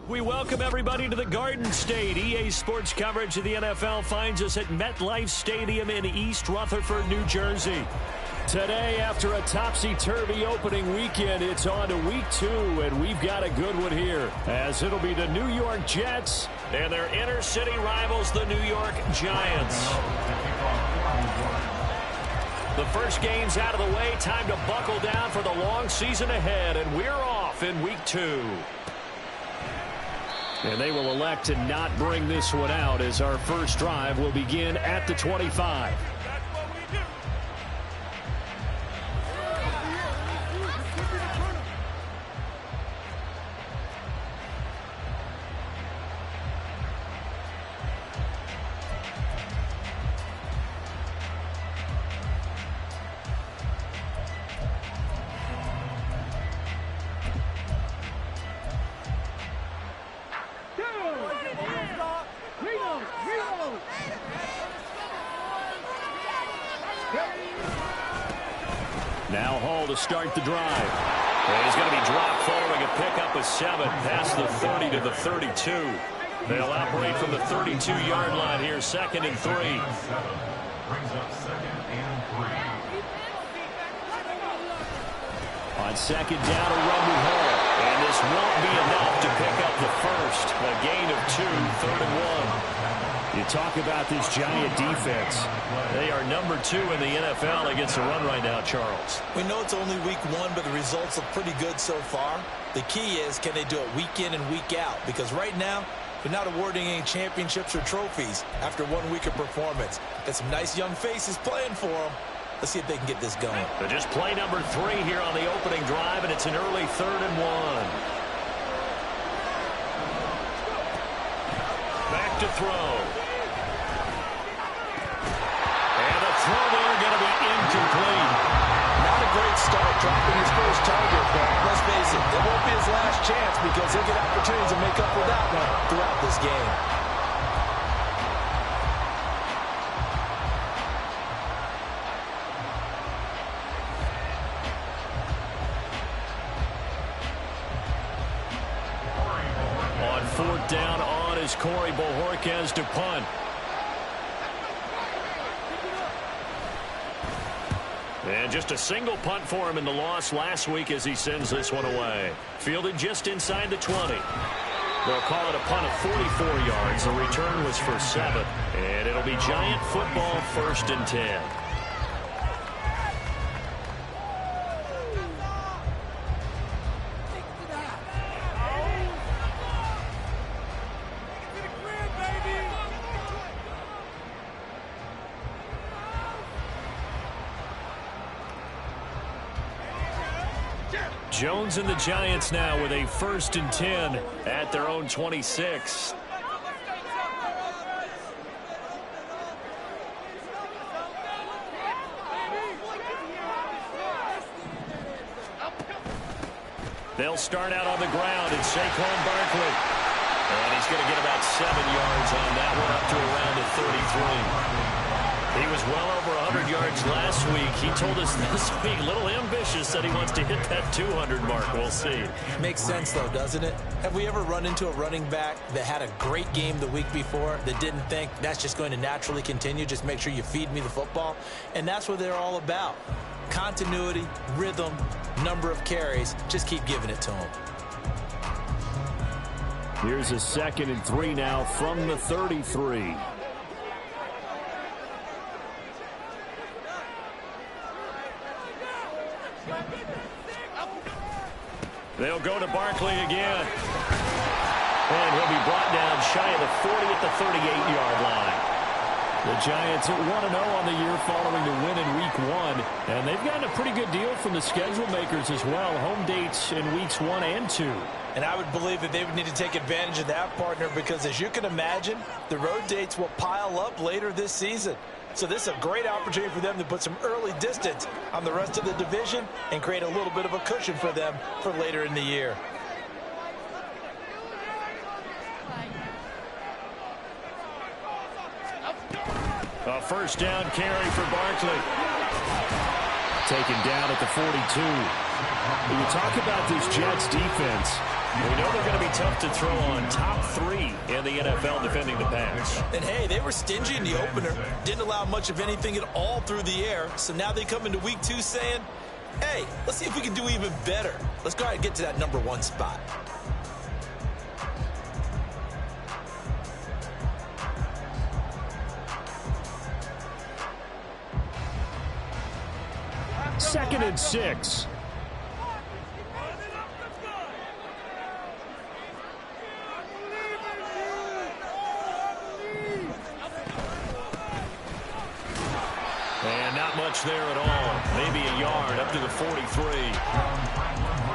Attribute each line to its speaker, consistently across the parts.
Speaker 1: We welcome everybody to the Garden State. EA Sports coverage of the NFL finds us at MetLife Stadium in East Rutherford, New Jersey. Today, after a topsy-turvy opening weekend, it's on to week 2, and we've got a good one here, as it'll be the New York Jets and their inner-city rivals, the New York Giants. The first game's out of the way. Time to buckle down for the long season ahead, and we're off in week 2. And they will elect to not bring this one out, as our first drive will begin at the 25. Now Hall to start the drive. And he's going to be dropped following a pickup of 7 past the 30 to the 32. They'll operate from the 32-yard line here, 2nd and 3. On 2nd down, a run with Hall. And this won't be enough to pick up the first. A gain of 2, 3rd and 1. You talk about this Giant defense. They are number 2 in the NFL against the run right now, Charles.
Speaker 2: We know it's only week 1, but the results look pretty good so far. The key is, can they do it week in and week out? Because right now, they're not awarding any championships or trophies after 1 week of performance. Got some nice young faces playing for them. Let's see if they can get this going.
Speaker 1: But just play number 3 here on the opening drive, and it's an early 3rd and 1. Back to throw. Throw there going to be incomplete.
Speaker 2: Not a great start dropping his first target, but let's face it, it won't be his last chance because he'll get opportunities to make up for that one throughout this game.
Speaker 1: On 4th down on is Corey Bojorquez to punt. And just a single punt for him in the loss last week as he sends this one away. Fielded just inside the 20. They'll call it a punt of 44 yards. The return was for 7. And it'll be Giant football, 1st and 10. Jones and the Giants now with a 1st and 10 at their own 26. They'll start out on the ground, and Saquon Barkley. And he's going to get about 7 yards on that one, up to around the 33. He was well over 100 yards last week. He told us this week, a little ambitious, that he wants to hit that 200 mark. We'll see.
Speaker 2: Makes sense, though, doesn't it? Have we ever run into a running back that had a great game the week before that didn't think that's just going to naturally continue? Just make sure you feed me the football. And that's what they're all about. Continuity, rhythm, number of carries. Just keep giving it to them.
Speaker 1: Here's a 2nd and 3 now from the 33. They'll go to Barkley again. And he'll be brought down shy of the 40 at the 38-yard line. The Giants are 1-0 on the year following the win in Week 1. And they've gotten a pretty good deal from the schedule makers as well. Home dates in Weeks 1 and 2.
Speaker 2: And I would believe that they would need to take advantage of that, partner, because as you can imagine, the road dates will pile up later this season. So this is a great opportunity for them to put some early distance on the rest of the division and create a little bit of a cushion for them for later in the year. A 1st down carry for Barkley.
Speaker 1: taken down at the 42. When you talk about this Jets defense, we know they're going to be tough to throw on. Top 3 in the NFL defending the pass.
Speaker 2: And, hey, they were stingy in the opener. Didn't allow much of anything at all through the air. So now they come into week 2 saying, hey, let's see if we can do even better. Let's go ahead and get to that number 1 spot.
Speaker 1: Second and 6. And not much there at all. Maybe a yard up to the 43.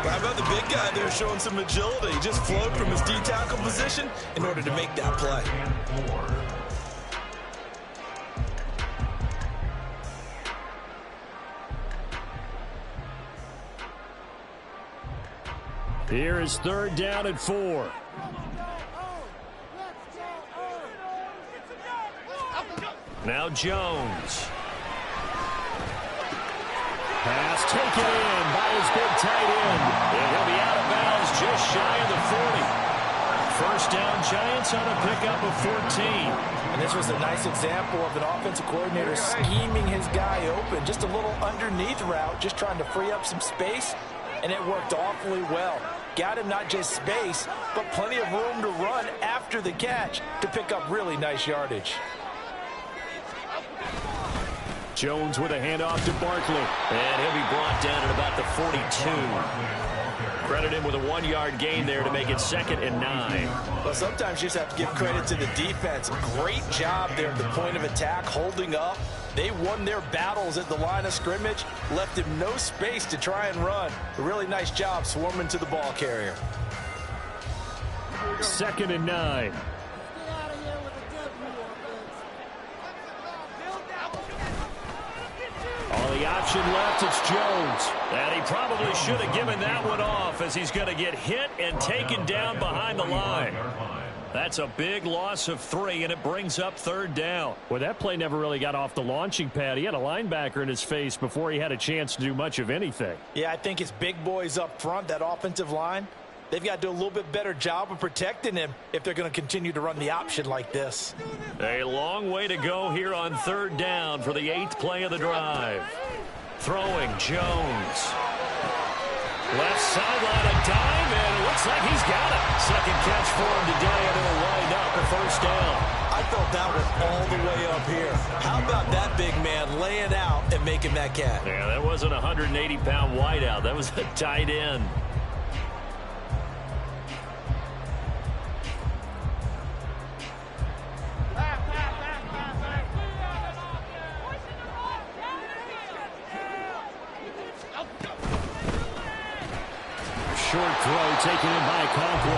Speaker 2: How about the big guy there showing some agility? He just flowed from his D-tackle position in order to make that play.
Speaker 1: Here is 3rd down and 4. Now Jones. Pass taken in by his big tight end. And he'll be out of bounds just shy of the 40. First down, Giants on a pickup of 14.
Speaker 2: And this was a nice example of an offensive coordinator scheming his guy open. Just a little underneath route, just trying to free up some space. And it worked awfully well. Got him not just space, but plenty of room to run after the catch to pick up really nice yardage.
Speaker 1: Jones with a handoff to Barkley. And he'll be brought down at about the 42. Credit him with a 1-yard gain there to make it 2nd and 9.
Speaker 2: Well, sometimes you just have to give credit to the defense. Great job there at the point of attack, holding up. They won their battles at the line of scrimmage, left him no space to try and run. A really nice job swarming to the ball carrier.
Speaker 1: 2nd and 9. On the option left, it's Jones. And he probably should have given that one off as he's going to get hit and taken down behind the line. That's a big loss of 3, and it brings up 3rd down. Well, that play never really got off the launching pad. He had a linebacker in his face before he had a chance to do much of anything.
Speaker 2: Yeah, I think it's big boys up front, that offensive line. They've got to do a little bit better job of protecting him if they're going to continue to run the option like this.
Speaker 1: A long way to go here on 3rd down for the 8th play of the drive. Throwing, Jones. Left sideline, a dive, and it looks like he's got it. Second catch for him today, and it'll wind up a 1st down.
Speaker 2: I thought that was all the way up here. How about that big man laying out and making that catch?
Speaker 1: Yeah, that wasn't a 180-pound wideout. That was a tight end. Short throw taken in by Conquo.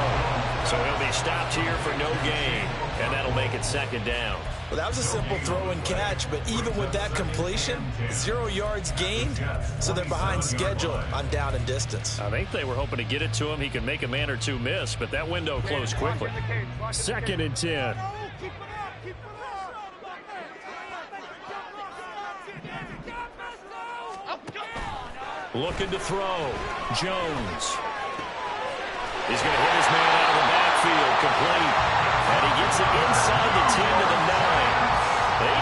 Speaker 1: So he'll be stopped here for no gain, and that'll make it 2nd down.
Speaker 2: Well, that was a simple throw and catch, but even with that completion, 0 yards gained, so they're behind schedule on down and distance.
Speaker 1: I think they were hoping to get it to him. He could make a man or two miss, but that window closed quickly. 2nd and 10. Looking to throw. Jones. He's going to hit his man out of the backfield. Complete. And he gets it inside the 10 to the 9.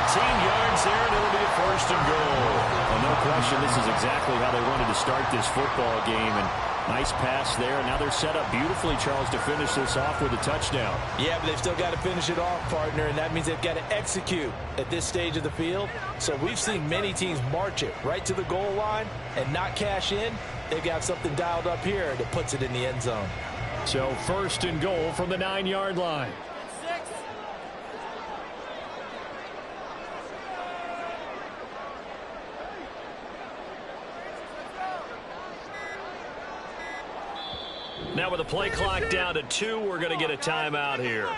Speaker 1: 18 yards there, and it'll be a 1st and goal. Well, no question, this is exactly how they wanted to start this football game. And nice pass there. And now they're set up beautifully, Charles, to finish this off with a touchdown.
Speaker 2: Yeah, but they've still got to finish it off, partner, and that means they've got to execute at this stage of the field. So we've seen many teams march it right to the goal line and not cash in. They've got something dialed up here that puts it in the end zone.
Speaker 1: So 1st and goal from the 9-yard line. Now with the play clock down to 2, we're going to get a timeout here.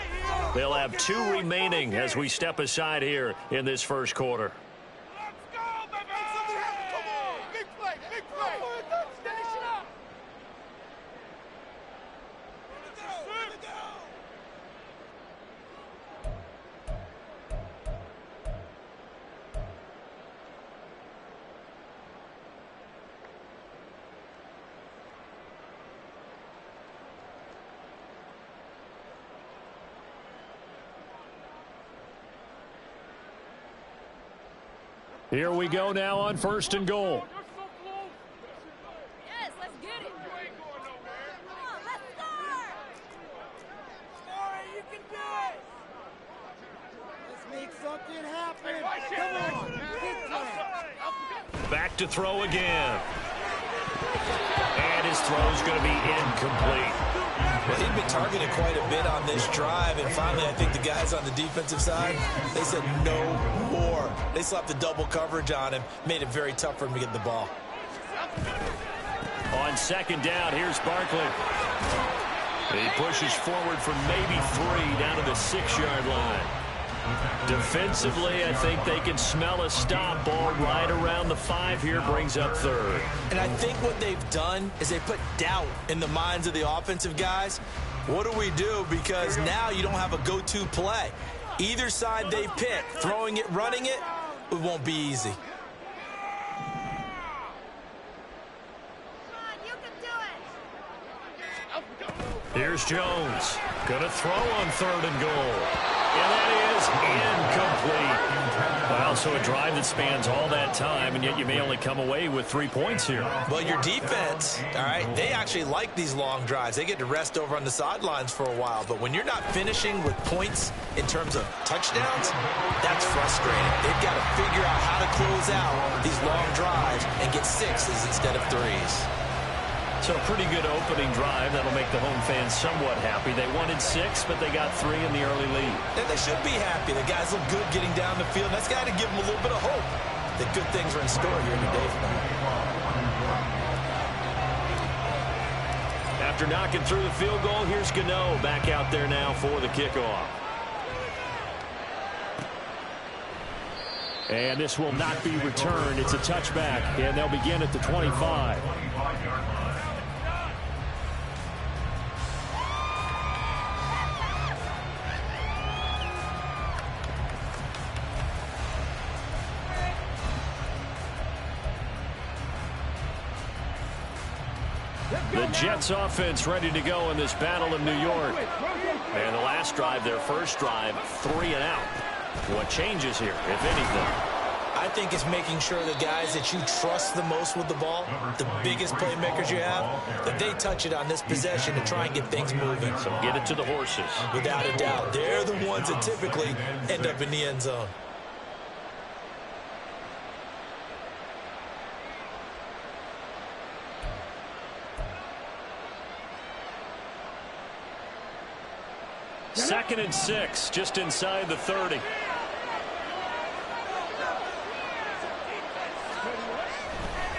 Speaker 1: They'll have 2 remaining as we step aside here in this 1st quarter. Here we go now on 1st and goal.
Speaker 3: Yes, let's get it. Come on, let's score. Score it, you can do it. Let's make something happen. Come on, big play.
Speaker 1: Back to throw again. And his throw's going to be incomplete.
Speaker 2: Well, he'd been targeted quite a bit on this drive, and finally I think the guys on the defensive side, they said no more. They slapped the double coverage on him, made it very tough for him to get the ball.
Speaker 1: On 2nd down, here's Barkley. He pushes forward for maybe 3 down to the 6-yard line. Defensively, I think they can smell a stop. Ball right around the 5 here, brings up 3rd.
Speaker 2: And I think what they've done is they put doubt in the minds of the offensive guys. What do we do? Because now you don't have a go-to play. Either side they pick, throwing it, running it, it won't be easy.
Speaker 1: Here's Jones. Gonna throw on 3rd and goal. And that is incomplete. Well, so a drive that spans all that time, and yet you may only come away with 3 points here.
Speaker 2: Well, your defense, all right, they actually like these long drives. They get to rest over on the sidelines for a while. But when you're not finishing with points in terms of touchdowns, that's frustrating. They've got to figure out how to close out these long drives and get 6s instead of 3s.
Speaker 1: So a pretty good opening drive. That'll make the home fans somewhat happy. They wanted 6, but they got 3 in the early lead.
Speaker 2: And they should be happy. The guys look good getting down the field. That's got to give them a little bit of hope that good things are in store here today for them.
Speaker 1: After knocking through the field goal, here's Gano back out there now for the kickoff. And this will not be returned. It's a touchback, and they'll begin at the 25. The Jets offense ready to go in this battle in New York. And the last drive, their first drive, 3 and out. What changes here, if anything?
Speaker 2: I think it's making sure the guys that you trust the most with the ball, the biggest playmakers you have, that they touch it on this possession to try and get things moving.
Speaker 1: So get it to the horses.
Speaker 2: Without a doubt, they're the ones that typically end up in the end zone.
Speaker 1: Second and 6, just inside the 30.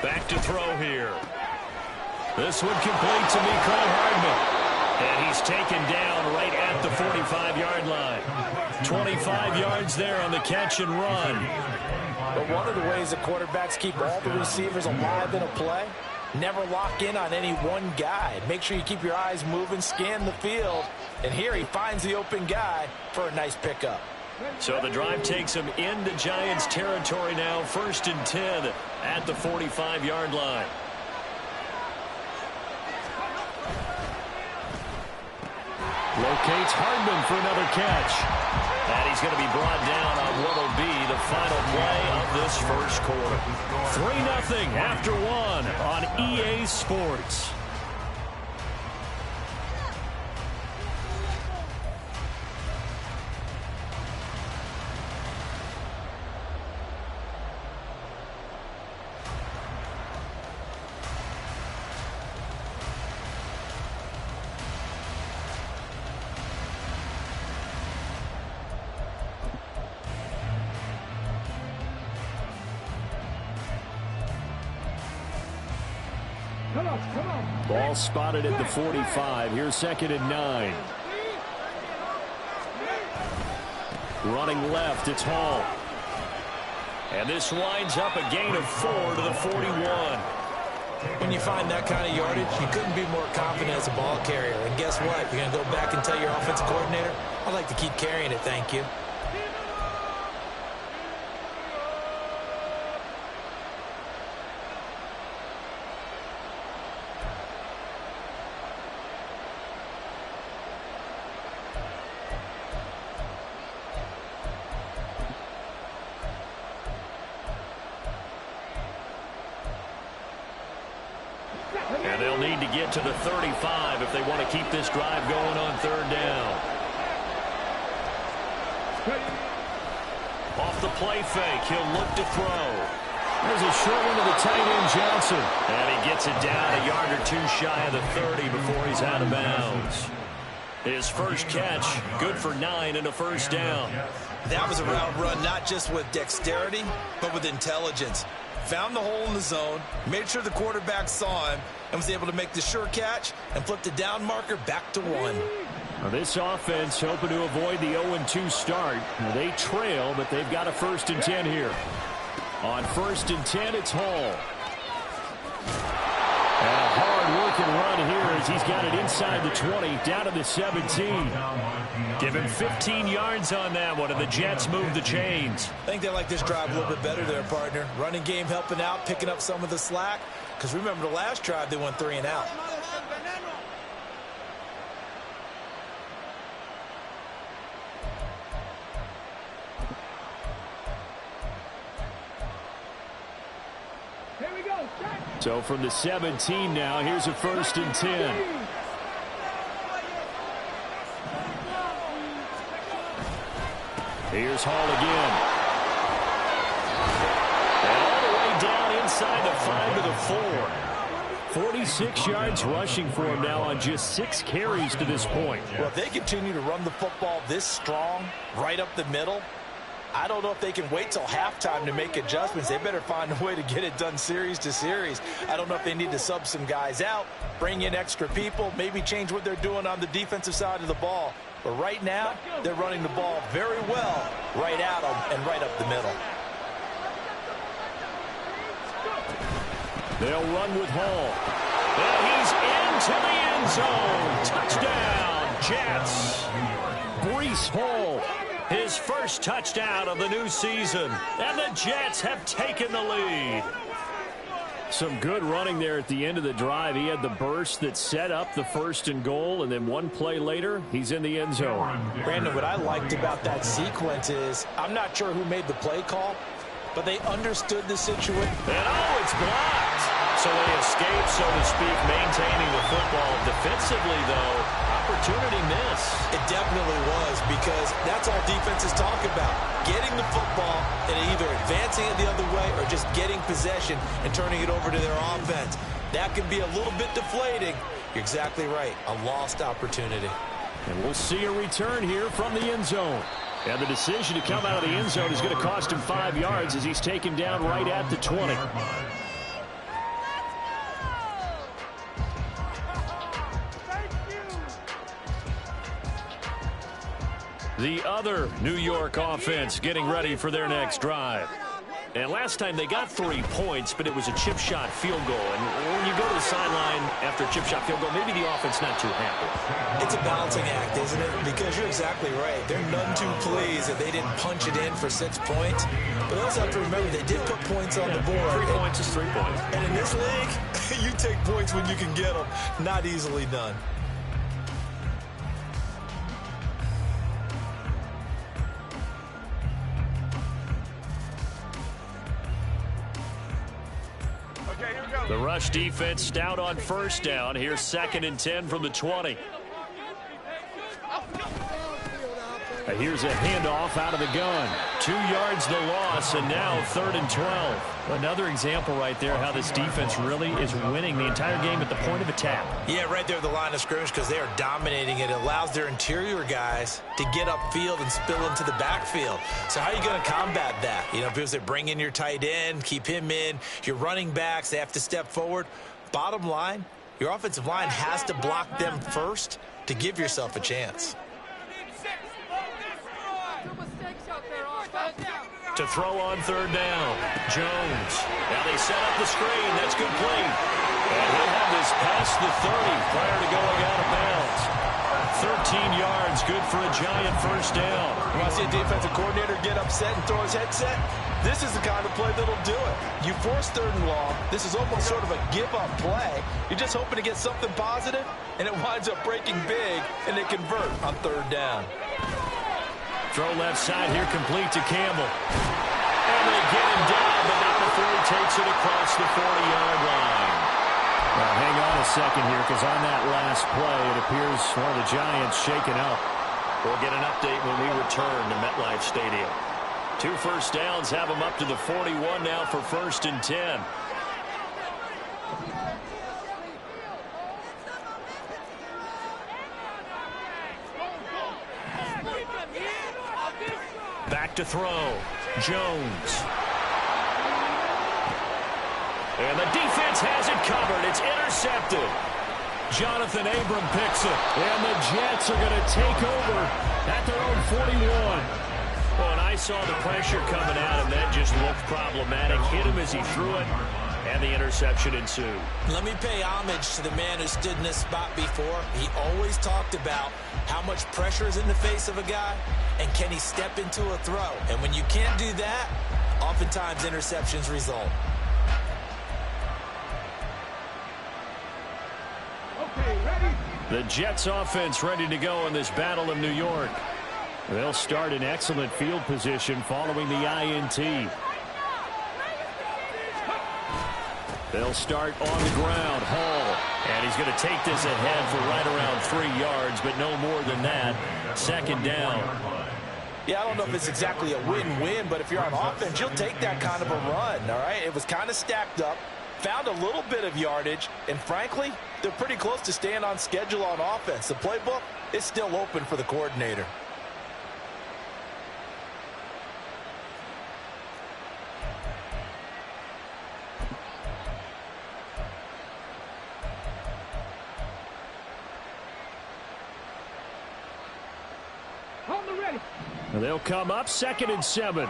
Speaker 1: Back to throw here. This one complete to Mecole Hardman. And he's taken down right at the 45-yard line. 25 yards there on the catch and run.
Speaker 2: But one of the ways the quarterbacks keep all the receivers alive in a play, never lock in on any one guy. Make sure you keep your eyes moving, scan the field. And here he finds the open guy for a nice pickup.
Speaker 1: So the drive takes him into Giants territory now. 1st and 10 at the 45-yard line. Locates Hardman for another catch. And he's going to be brought down on what will be the final play of this first quarter. 3-0 after 1 on EA Sports. Ball spotted at the 45. Here's 2nd and 9. Running left, it's Hall. And this winds up a gain of 4 to the 41.
Speaker 2: When you find that kind of yardage, you couldn't be more confident as a ball carrier. And guess what? You're going to go back and tell your offensive coordinator, I'd like to keep carrying it, thank you.
Speaker 1: They'll need to get to the 35 if they want to keep this drive going on third down. Off the play fake, he'll look to throw. There's a short one to the tight end, Johnson. And he gets it down a yard or two shy of the 30 before he's out of bounds. His first catch, good for 9 and a first down.
Speaker 2: That was a route run not just with dexterity, but with intelligence. Found the hole in the zone, made sure the quarterback saw him, and was able to make the sure catch and flip the down marker back to 1.
Speaker 1: Now this offense hoping to avoid the 0-2 start. Now they trail, but they've got a 1st and 10 here. On 1st and 10, it's Hall. And a hard-working run here as he's got it inside the 20, down to the 17. Give him 15 yards on that one, and the Jets move the chains.
Speaker 2: I think they like this drive a little bit better there, partner. Running game helping out, picking up some of the slack. Because remember the last drive, they went 3 and out.
Speaker 1: So from the 17 now, here's a 1st and 10. Here's Hall again. And all the way down inside the 5 to the 4. 46 yards rushing for him now on just 6 carries to this point.
Speaker 2: Well, if they continue to run the football this strong, right up the middle, I don't know if they can wait till halftime to make adjustments. They better find a way to get it done series to series. I don't know if they need to sub some guys out, bring in extra people, maybe change what they're doing on the defensive side of the ball. But right now, they're running the ball very well right at them and right up the middle.
Speaker 1: They'll run with Hall. And he's into the end zone. Touchdown, Jets. Breece Hall. His first touchdown of the new season. And the Jets have taken the lead. Some good running there at the end of the drive. He had the burst that set up the 1st and goal, and then one play later, he's in the end zone.
Speaker 2: Brandon, what I liked about that sequence is, I'm not sure who made the play call, but they understood the situation.
Speaker 1: And it's blocked. So they escape, so to speak, maintaining the football. Defensively, though, opportunity miss.
Speaker 2: It definitely was, because that's all defenses talk about. Getting the football and either advancing it the other way or just getting possession and turning it over to their offense. That can be a little bit deflating. You're exactly right. A lost opportunity.
Speaker 1: And we'll see a return here from the end zone. And the decision to come out of the end zone is going to cost him 5 yards as he's taken down right at the 20. The other New York offense getting ready for their next drive. And last time they got 3 points, but it was a chip shot field goal. And when you go to the sideline after a chip shot field goal, maybe the offense not too happy.
Speaker 2: It's a balancing act, isn't it? Because you're exactly right. They're none too pleased that they didn't punch it in for 6 points. But also have to remember they did put points on the board.
Speaker 1: 3 points is 3 points.
Speaker 2: And in this league, you take points when you can get them. Not easily done.
Speaker 1: The rush defense stout on 1st down. Here's 2nd and 10 from the 20. Here's a handoff out of the gun. 2 yards the loss, and now 3rd and 12. Another example right there how this defense really is winning the entire game at the point of attack.
Speaker 2: Yeah, right there at the line of scrimmage, because they are dominating it. It allows their interior guys to get upfield and spill into the backfield. So how are you going to combat that? You know, because they bring in your tight end, keep him in. Your running backs, they have to step forward. Bottom line, your offensive line has to block them first to give yourself a chance.
Speaker 1: To throw on 3rd down, Jones. Now they set up the screen. That's complete. And he'll have this past the 30 prior to going out of bounds. 13 yards, good for a giant 1st down.
Speaker 2: You want to see a defensive coordinator get upset and throw his headset? This is the kind of play that'll do it. You force 3rd and long. This is almost sort of a give-up play. You're just hoping to get something positive, and it winds up breaking big, and they convert on 3rd down.
Speaker 1: Throw left side here, complete to Campbell. And they get him down, but not before he takes it across the 40-yard line. Now, hang on a second here, because on that last play, it appears one of the Giants shaken up.
Speaker 4: We'll get an update when we return to MetLife Stadium. 2 first downs have them up to the 41 now for 1st and 10. Back to throw. Jones. And the defense has it covered. It's intercepted. Jonathan Abram picks it. And the Jets are going to take over at their own 41. Well, and I saw the pressure coming out, and that just looked problematic. Hit him as he threw it, and the interception ensued.
Speaker 2: Let me pay homage to the man who stood in this spot before. He always talked about how much pressure is in the face of a guy, and can he step into a throw. And when you can't do that, oftentimes interceptions result.
Speaker 1: The Jets offense ready to go in this battle of New York. They'll start in excellent field position following the INT. They'll start on the ground. Hall. And he's going to take this ahead for right around 3 yards, but no more than that. 2nd down.
Speaker 2: Yeah, I don't know if it's exactly a win-win, but if you're on offense, you'll take that kind of a run, all right? It was kind of stacked up, found a little bit of yardage, and frankly, they're pretty close to staying on schedule on offense. The playbook is still open for the coordinator.
Speaker 1: They'll come up 2nd and 7.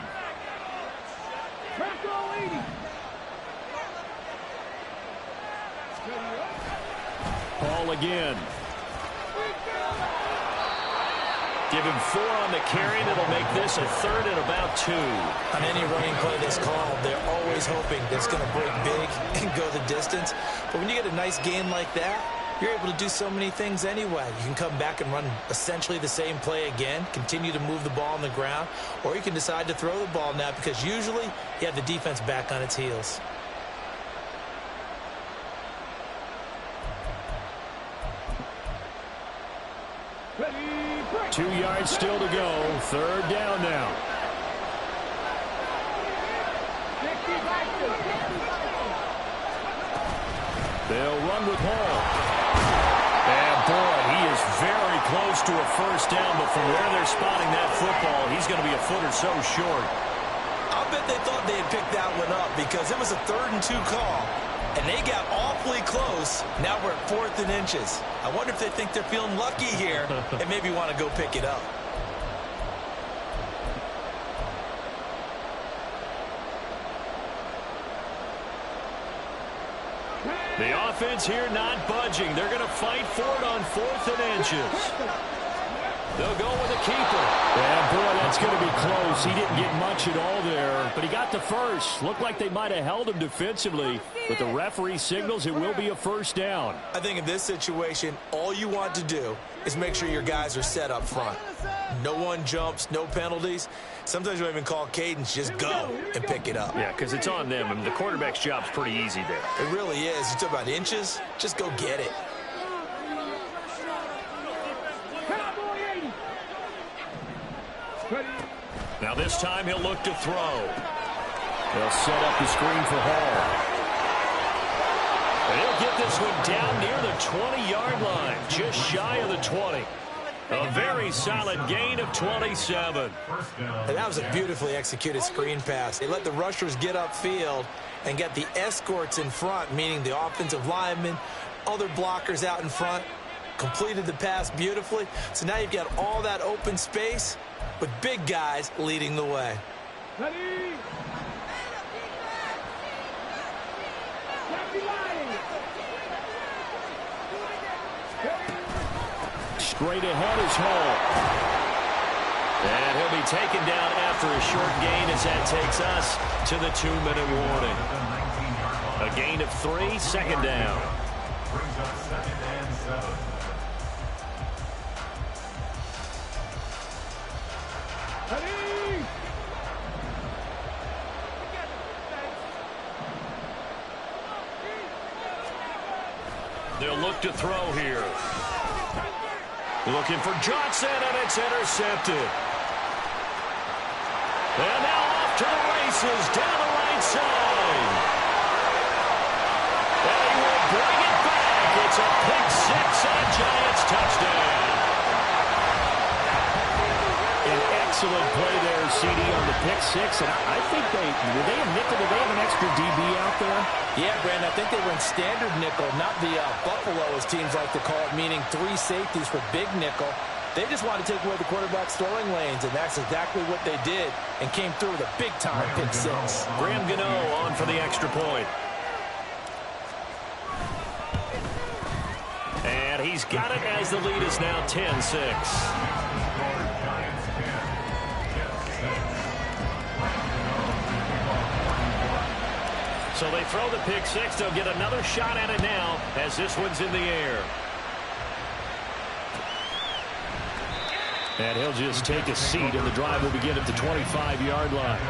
Speaker 1: Paul again.
Speaker 4: Give him 4 on the carry. That'll make this a 3rd and about 2.
Speaker 2: On any running play that's called, they're always hoping that it's going to break big and go the distance. But when you get a nice game like that, you're able to do so many things anyway. You can come back and run essentially the same play again, continue to move the ball on the ground, or you can decide to throw the ball now because usually you have the defense back on its heels.
Speaker 1: Ready, 2 yards still to go. 3rd down now. They'll run with Hall. And boy, he is very close to a 1st down, but from where they're spotting that football, he's going to be a foot or so short.
Speaker 2: I'll bet they thought they had picked that one up because it was a 3rd and 2 call, and they got awfully close. Now we're at 4th and inches. I wonder if they think they're feeling lucky here and maybe want to go pick it up.
Speaker 1: The offense here not budging. They're going to fight for it on 4th and inches. They'll go with a keeper. Yeah, boy, that's going to be close. He didn't get much at all there, but he got the first. Looked like they might have held him defensively, but the referee signals it will be a 1st down.
Speaker 2: I think in this situation, all you want to do is make sure your guys are set up front. No one jumps, no penalties. Sometimes you don't even call cadence. Just go and pick it up.
Speaker 4: Yeah, because it's on them. I mean, the quarterback's job's pretty easy there.
Speaker 2: It really is. You talk about inches, just go get it.
Speaker 1: Now this time he'll look to throw. They'll set up the screen for Hall. And he'll get this one down near the 20-yard line, just shy of the 20. A very solid gain of 27.
Speaker 2: And that was a beautifully executed screen pass. They let the rushers get upfield and get the escorts in front, meaning the offensive linemen, other blockers out in front, completed the pass beautifully. So now you've got all that open space with big guys leading the way.
Speaker 1: Straight ahead is Hall. And he'll be taken down after a short gain as that takes us to the 2-minute warning. A gain of 3, 2nd down. Brings us 2nd and 7. They'll look to throw here. Looking for Johnson, and it's intercepted. And now off to the races down the right side. And he will bring it back. It's a pick six and a Giants touchdown. An excellent play there, CD, on the pick six. And I think did they have an extra DB out there?
Speaker 2: Yeah, Brandon, I think they were in standard nickel, not the Buffalo, as teams like to call it, meaning 3 safeties for big nickel. They just wanted to take away the quarterback's throwing lanes, and that's exactly what they did, and came through with a big-time pick six.
Speaker 1: Graham Gano on for the extra point. And he's got it as the lead is now 10-6. So they throw the pick six. They'll get another shot at it now as this one's in the air. And he'll just take a seat, and the drive will begin at the 25-yard line.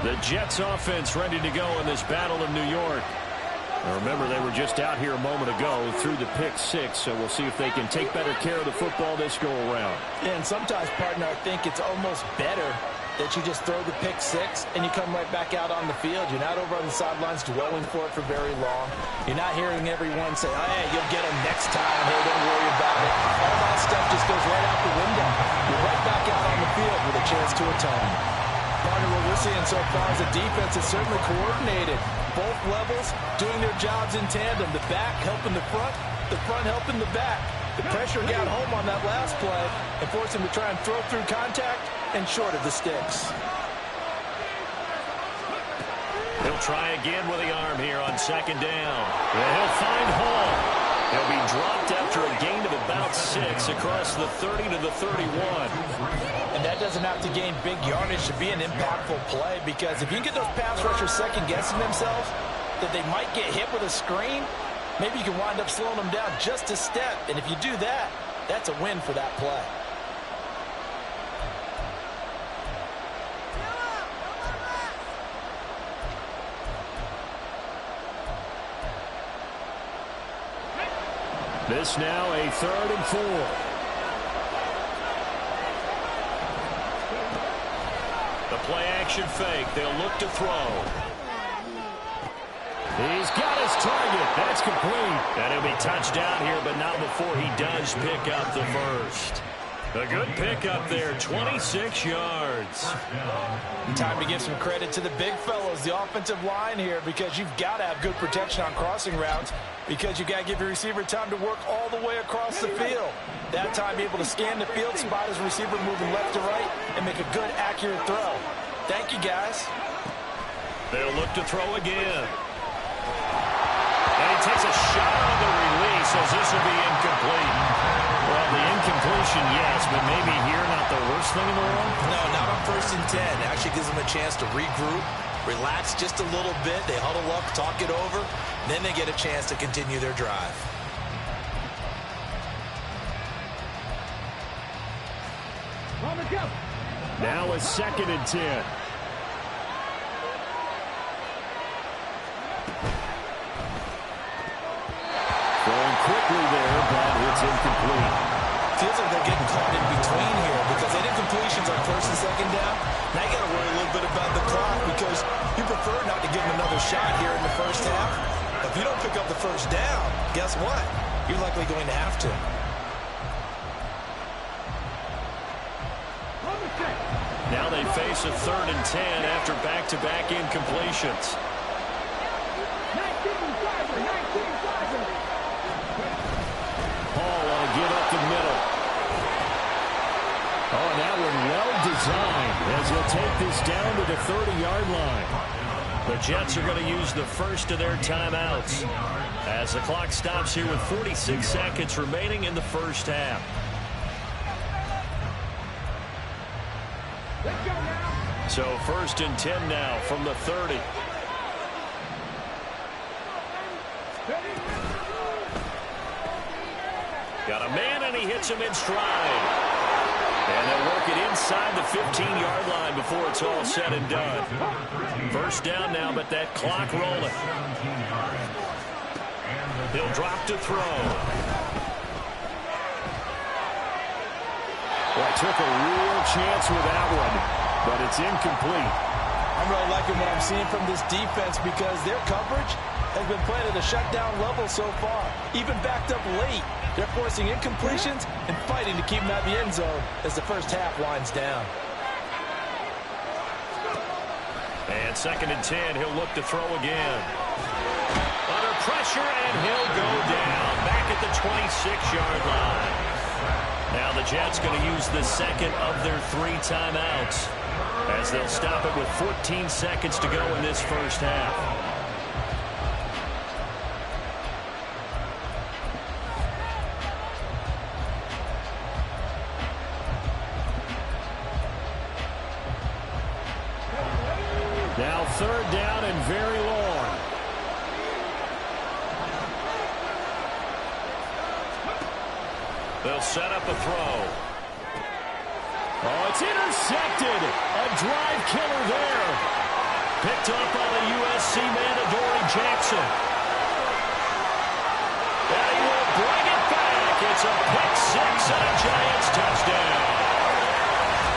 Speaker 1: The Jets offense ready to go in this Battle of New York. Now remember, they were just out here a moment ago through the pick six, so we'll see if they can take better care of the football this go around.
Speaker 2: And sometimes, partner, I think it's almost better that you just throw the pick six and you come right back out on the field. You're not over on the sidelines dwelling for it for very long. You're not hearing everyone say, oh, hey, you'll get them next time. Hey, don't worry about it. All that stuff just goes right out the window. You're right back out on the field with a chance to atone. Partner, what we're seeing so far is the defense is certainly coordinated. Both levels doing their jobs in tandem. The back helping the front helping the back. The pressure got home on that last play and forced him to try and throw through contact and short of the sticks.
Speaker 1: He'll try again with the arm here on second down. And he'll find Hall. He'll be dropped after a gain of about 6 across the 30 to the 31.
Speaker 2: And that doesn't have to gain big yardage to be an impactful play, because if you can get those pass rushers second-guessing themselves that they might get hit with a screen, maybe you can wind up slowing them down just a step. And if you do that, that's a win for that play.
Speaker 1: This now a 3rd and 4. The play-action fake. They'll look to throw. He's got his target. That's complete. And he'll be touched down here, but not before he does pick up the first. A good pickup there, 26 yards.
Speaker 2: Time to give some credit to the big fellows, the offensive line here, because you've got to have good protection on crossing routes, because you've got to give your receiver time to work all the way across the field. That time, be able to scan the field, spot his receiver moving left to right, and make a good, accurate throw. Thank you, guys.
Speaker 1: They'll look to throw again. And he takes a shot on the release as this will be incomplete. Well, the incompletion, yes, but maybe here not the worst thing in the world?
Speaker 2: No, not on 1st and 10. It actually gives them a chance to regroup, relax just a little bit. They huddle up, talk it over. Then they get a chance to continue their drive.
Speaker 1: Now a 2nd and 10. Throwing quickly there, but it's incomplete.
Speaker 2: Feels like they're getting caught in between here, because they did completions on 1st and 2nd down. Now you got to worry a little bit about the clock, because you prefer not to give them another shot here in the first half. If you don't pick up the first down, guess what? You're likely going to have to.
Speaker 1: Now they face a 3rd and 10 after back-to-back incompletions. Hall on a get up the middle. Oh, and that one well designed as he'll take this down to the 30-yard line. The Jets are going to use the first of their timeouts as the clock stops here with 46 seconds remaining in the first half. So 1st and 10 now from the 30. puts him in stride. And they'll work it inside the 15-yard line before it's all said and done. First down now, but that clock rolling. He'll drop to throw.
Speaker 4: Well, took a real chance with that one, but it's incomplete.
Speaker 2: I'm really liking what I'm seeing from this defense because their coverage has been playing at a shutdown level so far. Even backed up late, they're forcing incompletions and fighting to keep them out of the end zone as the first half winds down.
Speaker 1: And 2nd and 10, he'll look to throw again. Under pressure, and he'll go down back at the 26-yard line. Now the Jets going to use the second of their 3 timeouts as they'll stop it with 14 seconds to go in this first half. Now 3rd down and very long. They'll set up a throw. Oh, it's intercepted. A drive killer there. Picked up by the USC man, Adoree Jackson. And he will bring it back. It's a pick 6 and a Giants touchdown.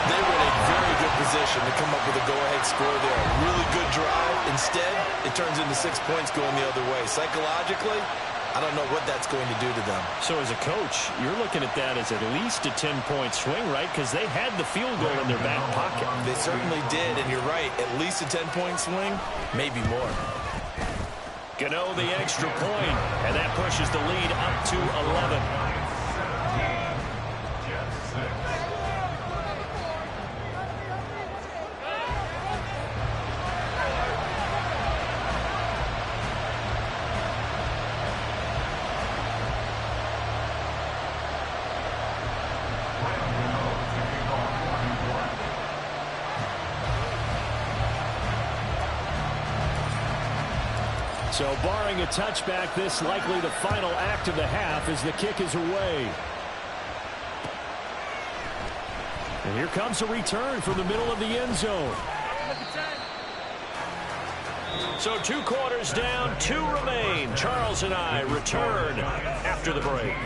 Speaker 2: They were in a very good position to come up with a go-ahead score there. A really good drive. Instead, it turns into 6 points going the other way. Psychologically, I don't know what that's going to do to them.
Speaker 1: So as a coach, you're looking at that as at least a 10-point swing, right? Because they had the field goal in their back pocket.
Speaker 2: They certainly did, and you're right. At least a 10-point swing, maybe more.
Speaker 1: Gano the extra point, and that pushes the lead up to 11. So barring a touchback, this likely the final act of the half as the kick is away. And here comes a return from the middle of the end zone. So 2 quarters down, 2 remain. Charles and I return after the break.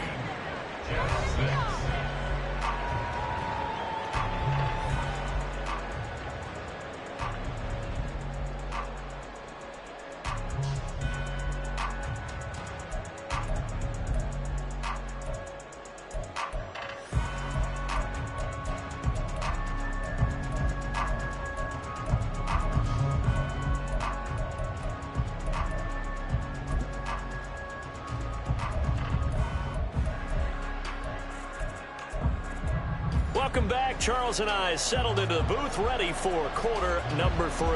Speaker 1: Welcome back. Charles and I settled into the booth, ready for quarter number 3.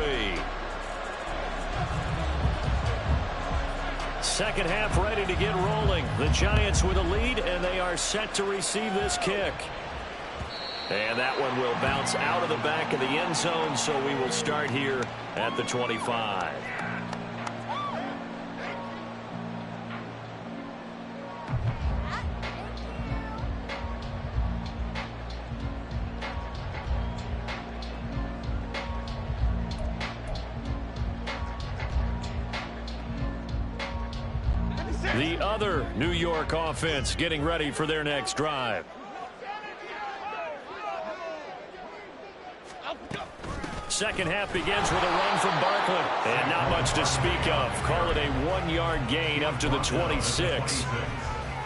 Speaker 1: Second half ready to get rolling. The Giants with a lead, and they are set to receive this kick. And that one will bounce out of the back of the end zone, so we will start here at the 25. The other New York offense getting ready for their next drive. Second half begins with a run from Barkley. And not much to speak of. Call it a 1-yard gain up to the 26.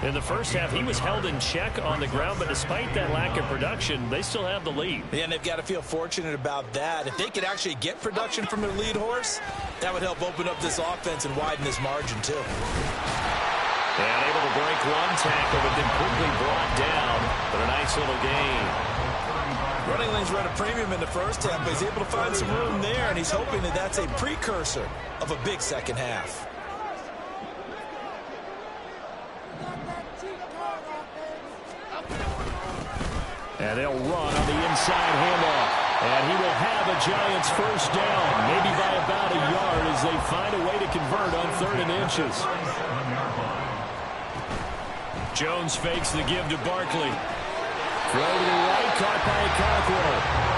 Speaker 1: In the first half, he was held in check on the ground, but despite that lack of production, they still have the lead.
Speaker 2: Yeah, and they've got to feel fortunate about that. If they could actually get production from their lead horse, that would help open up this offense and widen this margin, too.
Speaker 1: And able to break one tackle, but then quickly brought down. But a nice little gain.
Speaker 2: Running lanes run a premium in the first half, but he's able to find some room there, and he's hoping that that's a precursor of a big second half.
Speaker 1: And they'll run on the inside handoff. And he will have a Giants first down, maybe by about a yard as they find a way to convert on 3rd and inches. Jones fakes the give to Barkley. Throw to the right, caught by Okonkwo.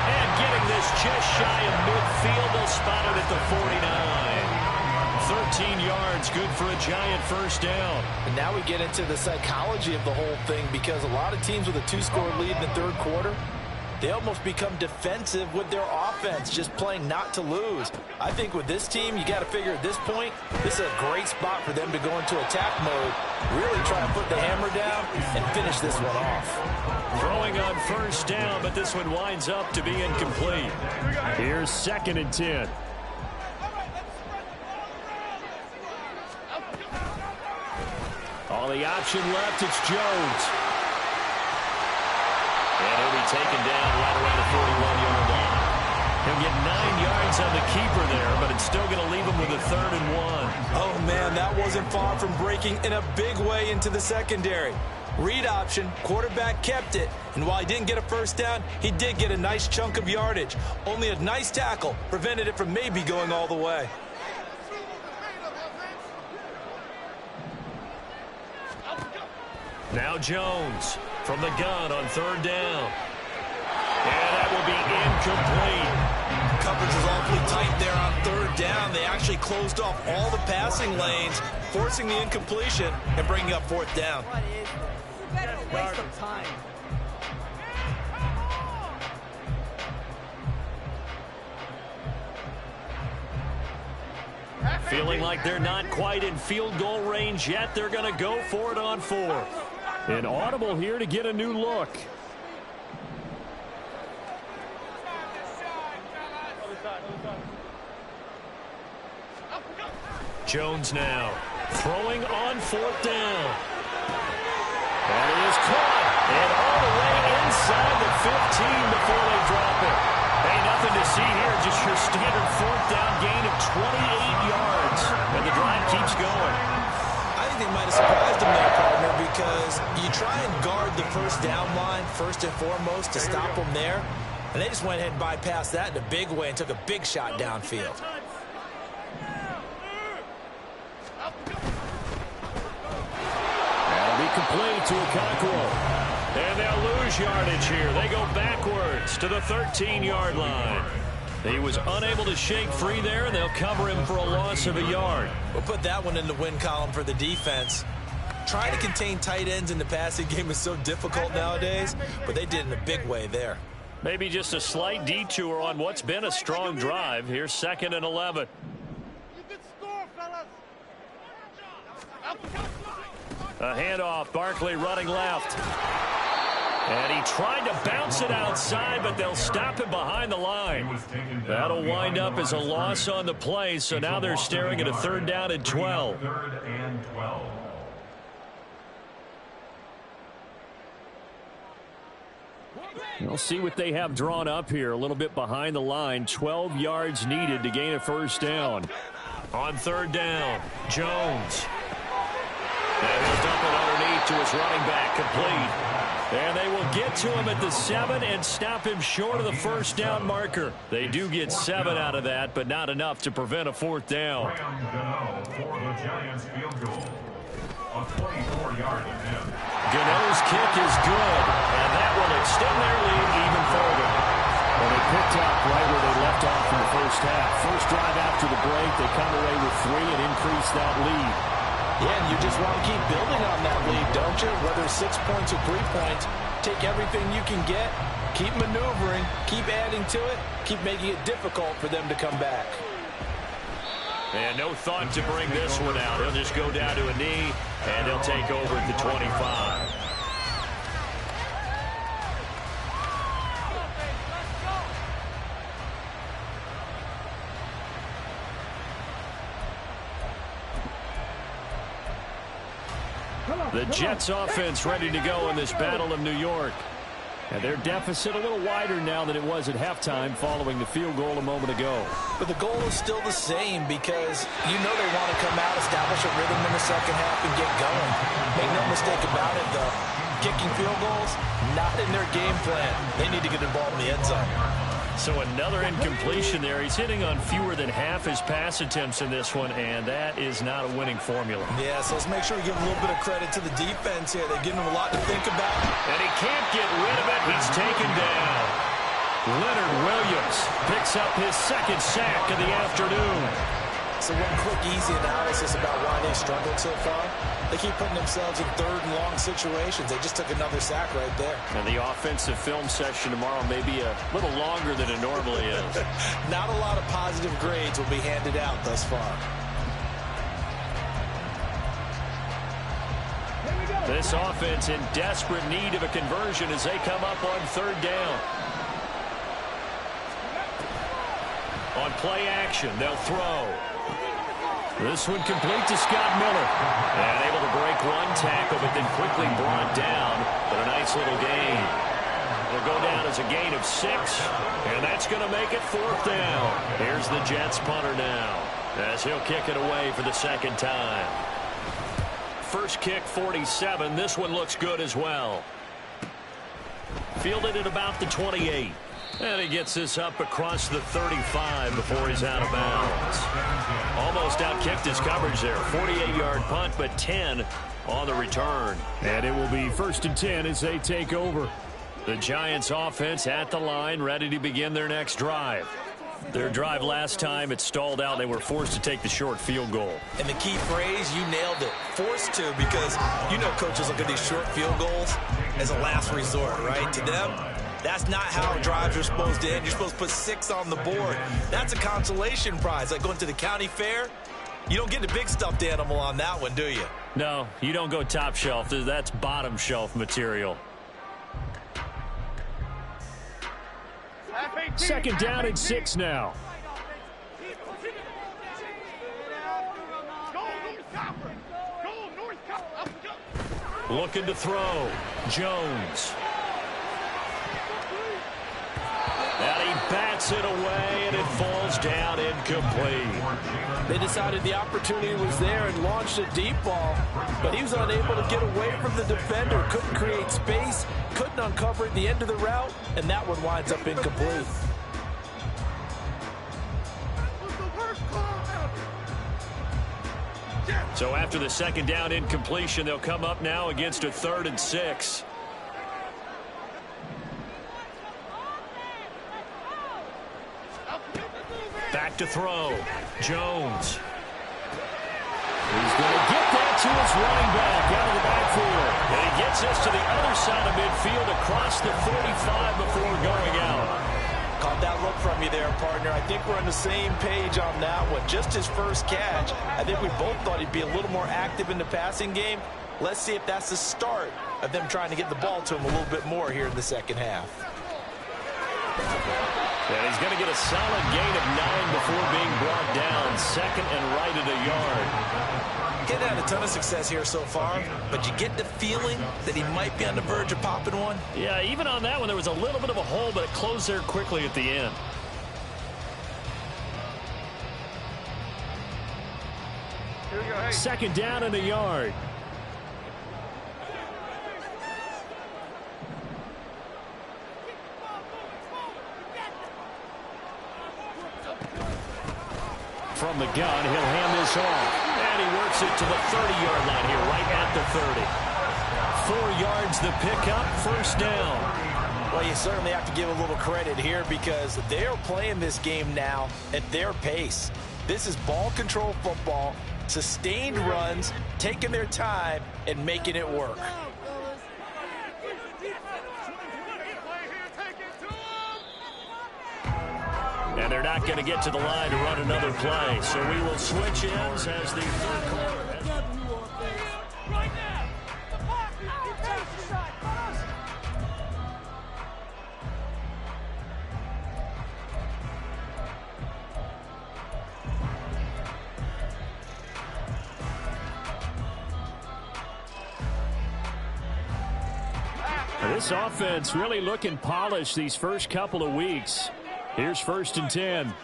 Speaker 1: And getting this just shy of midfield, they'll spot it at the 49. 13 yards, good for a Giant first down.
Speaker 2: And now we get into the psychology of the whole thing, because a lot of teams with a 2-score lead in the third quarter, they almost become defensive with their offense, just playing not to lose. I think with this team, you got to figure at this point, this is a great spot for them to go into attack mode, really try to put the hammer down and finish this one off.
Speaker 1: Throwing on first down, but this one winds up to be incomplete. Here's 2nd and 10. All the option left, it's Jones. And he'll be taken down right around the 41-yard line. He'll get 9 yards on the keeper there, but it's still going to leave him with a 3rd and 1.
Speaker 2: Oh, man, that wasn't far from breaking in a big way into the secondary. Read option, quarterback kept it, and while he didn't get a first down, he did get a nice chunk of yardage. Only a nice tackle prevented it from maybe going all the way.
Speaker 1: Now Jones from the gun on 3rd down. And that will be incomplete.
Speaker 2: Coverage was awfully tight there on 3rd down. They actually closed off all the passing lanes, forcing the incompletion and bringing up 4th down.
Speaker 3: What is this? You better waste some time.
Speaker 1: Feeling like they're not quite in field goal range yet. They're going to go for it on 4th. An audible here to get a new look. Jones now throwing on 4th down. And it is caught. And all the way inside the 15 before they drop it. Hey, nothing to see here. Just your standard 4th down gain of 28 yards. And the drive keeps going.
Speaker 2: I think they might have surprised him there, partner, because you try and guard the first down line first and foremost to stop them there. And they just went ahead and bypassed that in a big way and took a big shot downfield.
Speaker 1: That'll be complete to Okonkwo. And they'll lose yardage here. They go backwards to the 13-yard line. He was unable to shake free there, and they'll cover him for a loss of a yard.
Speaker 2: We'll put that one in the win column for the defense. Trying to contain tight ends in the passing game is so difficult nowadays, but they did it in a big way there.
Speaker 1: Maybe just a slight detour on what's been a strong drive. Here's 2nd and 11.
Speaker 3: You can score, fellas.
Speaker 1: A handoff, Barkley running left. And he tried to bounce it outside, but they'll stop him behind the line. That'll wind up as a loss on the play, so now they're staring at a 3rd down and 12. We'll see what they have drawn up here. A little bit behind the line. 12 yards needed to gain a first down. On 3rd down, Jones. And he'll dump it underneath to his running back, complete. And they will get to him at the 7 and stop him short of the first down marker. They do get 7 out of that, but not enough to prevent a 4th down. Gano's kick is good, and that will extend their lead even further. Well, they picked up right where they left off in the first half. First drive after the break, they come away with 3 and increase that lead.
Speaker 2: Yeah, and you just want to keep building on that lead, don't you? Whether it's 6 points or 3 points, take everything you can get, keep maneuvering, keep adding to it, keep making it difficult for them to come back.
Speaker 1: And no thought to bring this one out. He'll just go down to a knee, and they'll take over at the 25. The Jets offense ready to go in this Battle of New York. And their deficit a little wider now than it was at halftime following the field goal a moment ago.
Speaker 2: But the goal is still the same, because you know they want to come out, establish a rhythm in the second half, and get going. Make no mistake about it, though. Kicking field goals, not in their game plan. They need to get the ball in the end zone.
Speaker 1: So another incompletion there. He's hitting on fewer than half his pass attempts in this one, and that is not a winning formula.
Speaker 2: Yeah, so let's make sure we give a little bit of credit to the defense here. They're giving him a lot to think about.
Speaker 1: And he can't get rid of it. He's taken down. Leonard Williams picks up his second sack of the afternoon.
Speaker 2: So one quick, easy analysis about why they struggled so far. They keep putting themselves in third and long situations. They just took another sack right there.
Speaker 1: And the offensive film session tomorrow may be a little longer than it normally is.
Speaker 2: Not a lot of positive grades will be handed out thus far.
Speaker 1: This offense in desperate need of a conversion as they come up on third down. On play action, they'll throw. This one complete to Scott Miller. And able to break one tackle, but then quickly brought down. But a nice little gain. They'll go down as a gain of 6. And that's going to make it fourth down. Here's the Jets punter now, as he'll kick it away for the second time. First kick, 47. This one looks good as well. Fielded at about the 28. And he gets this up across the 35 before he's out of bounds. Almost outkicked his coverage there. 48-yard punt, but 10 on the return. And it will be 1st and 10 as they take over. The Giants offense at the line, ready to begin their next drive. Their drive last time, it stalled out. They were forced to take the short field goal.
Speaker 2: And the key phrase, you nailed it. Forced to, because you know coaches look at these short field goals as a last resort, right? To them, that's not how drives are supposed to end. You're supposed to put 6 on the board. That's a consolation prize. Like going to the county fair, you don't get the big stuffed animal on that one, do you?
Speaker 1: No, you don't go top shelf. That's bottom shelf material. Second down and 6 now. Looking to throw. Jones. And he bats it away, and it falls down incomplete.
Speaker 2: They decided the opportunity was there and launched a deep ball, but he was unable to get away from the defender, couldn't create space, couldn't uncover at the end of the route, and that one winds up incomplete.
Speaker 1: So after the second down incompletion, they'll come up now against a 3rd and 6. Back to throw. Jones. He's going to get that to his running back out of the backfield. And he gets this to the other side of midfield across the 45 before going out.
Speaker 2: Caught that look from you there, partner. I think we're on the same page on that one. Just his first catch. I think we both thought he'd be a little more active in the passing game. Let's see if that's the start of them trying to get the ball to him a little bit more here in the second half.
Speaker 1: And he's going to get a solid gain of 9 before being brought down. Second and right at a yard.
Speaker 2: Getting had a ton of success here so far, but you get the feeling that he might be on the verge of popping one.
Speaker 1: Yeah, even on that one, there was a little bit of a hole, but it closed there quickly at the end. Second down and a yard. From the gun, he'll hand this off. And he works it to the 30-yard line here, right at the 30. 4 yards the pickup, first down.
Speaker 2: Well, you certainly have to give a little credit here because they're playing this game now at their pace. This is ball control football, sustained runs, taking their time and making it work.
Speaker 1: And they're not going to get to the line to run another play. So we will switch ends as the third quarter. This offense really looking polished these first couple of weeks. Here's 1st and 10.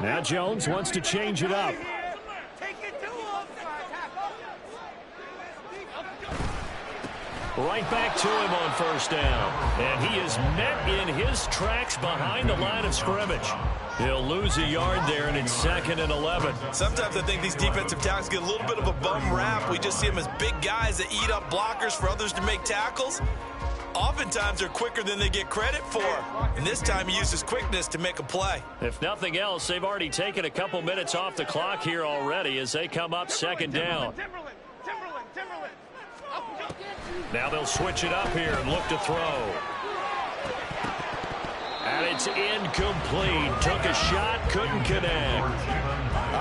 Speaker 1: Now Jones wants to change it up. Right back to him on first down. And he is met in his tracks behind the line of scrimmage. He'll lose a yard there, and it's 2nd and 11.
Speaker 2: Sometimes I think these defensive tackles get a little bit of a bum rap. We just see them as big guys that eat up blockers for others to make tackles. Oftentimes they're quicker than they get credit for. And this time he uses quickness to make a play.
Speaker 1: If nothing else, they've already taken a couple minutes off the clock here already as they come up 2nd down. Now they'll switch it up here and look to throw. And it's incomplete. Took a shot, couldn't connect.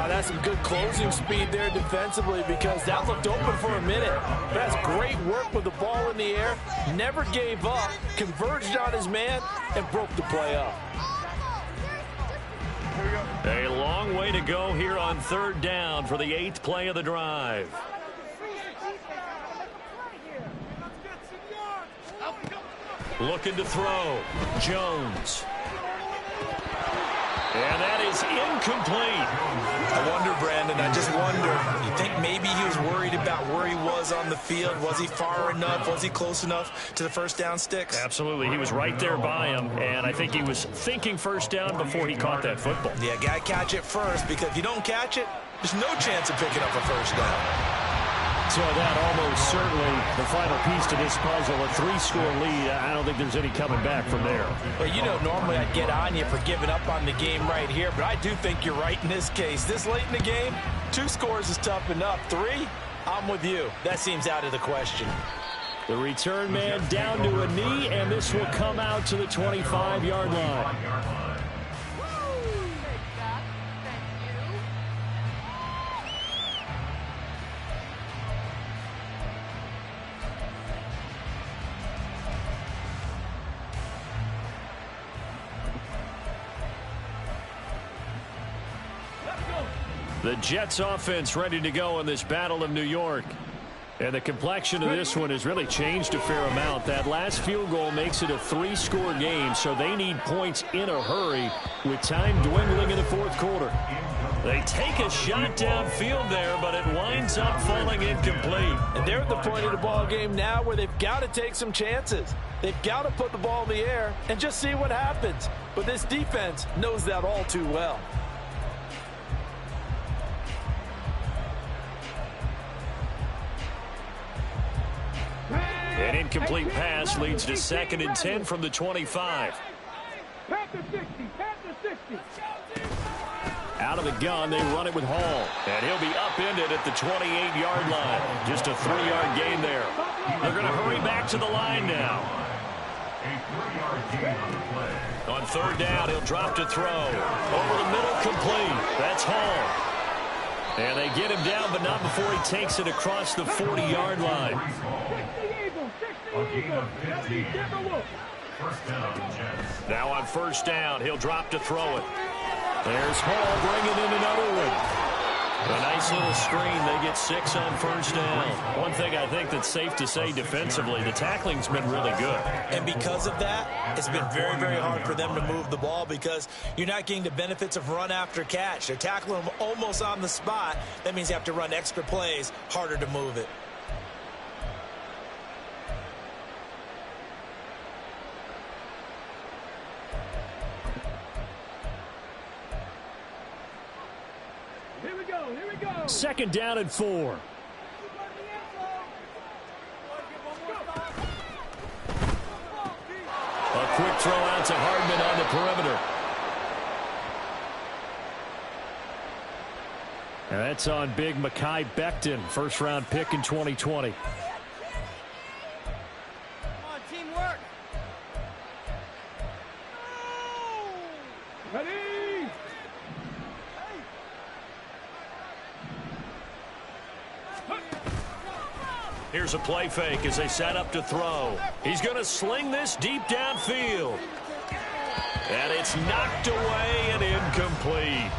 Speaker 2: That's some good closing speed there defensively because that looked open for a minute. That's great work with the ball in the air. Never gave up, converged on his man, and broke the play up.
Speaker 1: A long way to go here on 3rd down for the 8th play of the drive. Looking to throw. Jones. And that is incomplete.
Speaker 2: I wonder, Brandon, I just wonder, you think maybe he was worried about where he was on the field? Was he far enough? Was he close enough to the first down sticks?
Speaker 1: Absolutely. He was right there by him, and I think he was thinking first down before he caught that football.
Speaker 2: Yeah, got to catch it first, because if you don't catch it, there's no chance of picking up a first down.
Speaker 1: So that almost certainly the final piece to this puzzle, a 3-score lead. I don't think there's any coming back from there.
Speaker 2: Well, you know, normally I'd get on you for giving up on the game right here, but I do think you're right in this case. This late in the game, 2 scores is tough enough. 3, I'm with you. That seems out of the question.
Speaker 1: The return man down to a knee, and this will come out to the 25-yard line. The Jets offense ready to go in this Battle of New York. And the complexion of this one has really changed a fair amount. That last field goal makes it a 3-score game, so they need points in a hurry with time dwindling in the 4th quarter. They take a shot downfield there, but it winds up falling incomplete.
Speaker 2: And they're at the point of the ball game now where they've got to take some chances. They've got to put the ball in the air and just see what happens. But this defense knows that all too well.
Speaker 1: An incomplete pass leads to 2nd and 10 from the 25. Out of the gun, they run it with Hall. And he'll be upended at the 28-yard line. Just a 3-yard gain there. They're going to hurry back to the line now. On 3rd down, he'll drop to throw. Over the middle, complete. That's Hall. And they get him down, but not before he takes it across the 40-yard line. Now on 1st down, he'll drop to throw it. There's Hall bringing in another one. A nice little screen. They get 6 on 1st down. One thing I think that's safe to say defensively, the tackling's been really good.
Speaker 2: And because of that, it's been very, very hard for them to move the ball because you're not getting the benefits of run after catch. They're tackling them almost on the spot. That means you have to run extra plays, harder to move it.
Speaker 3: Here we go.
Speaker 1: 2nd down and 4. A quick throw out to Hardman on the perimeter. And that's on big Mekhi Becton, 1st-round pick in 2020.
Speaker 3: Come on, teamwork. Ready?
Speaker 1: Here's a play fake as they set up to throw. He's going to sling this deep downfield. And it's knocked away and incomplete.